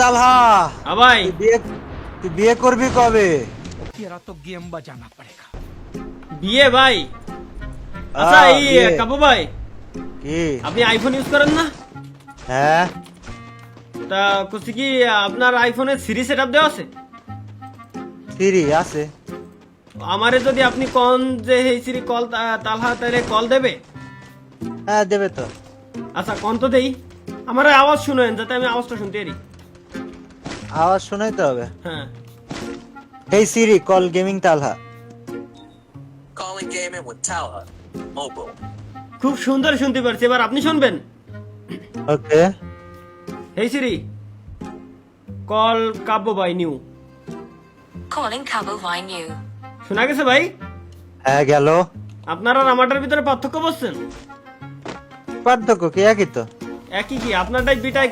তালহা, হ্যাঁ ভাই। তুই বিয়ে করবি কবে? तेरा तो गेम बजाना पड़ेगा। বিয়ে ভাই? আচ্ছা এই বিয়ে। কাবু ভাই, কি? আপনি আইফোন ইউজ করেন না? হ্যাঁ, তা কুছি কি আপনার আইফোনে সিরি সেটআপ দেওয়া আছে? সিরি আছে। আমারে যদি আপনি কোন যে এই সিরি কল তালহা তাইলে কল দেবে? হ্যাঁ, দেবে তো। আচ্ছা কোন তো দেই, আমার আওয়াজ শুনেন যাতে আমি আওয়াজটা শুনতে পারি। আওয়াজ শোনাইতে হবে। হ্যাঁ। Hey Siri, call gaming Talha. Calling gaming with Talha. Mobile. খুব সুন্দর শুনতে পারছি, এবার আপনি শুনবেন। Okay. Hey Siri, call Kabya বাই নিউ। Calling Cabo Vine New. শোনা গেছে ভাই? হ্যাঁ, গেল। আপনারা আর আমারটার ভিতরে পার্থক্য বুঝছেন? পার্থক্য কি? একই তো। একই কি? আপনারটাই বিটাই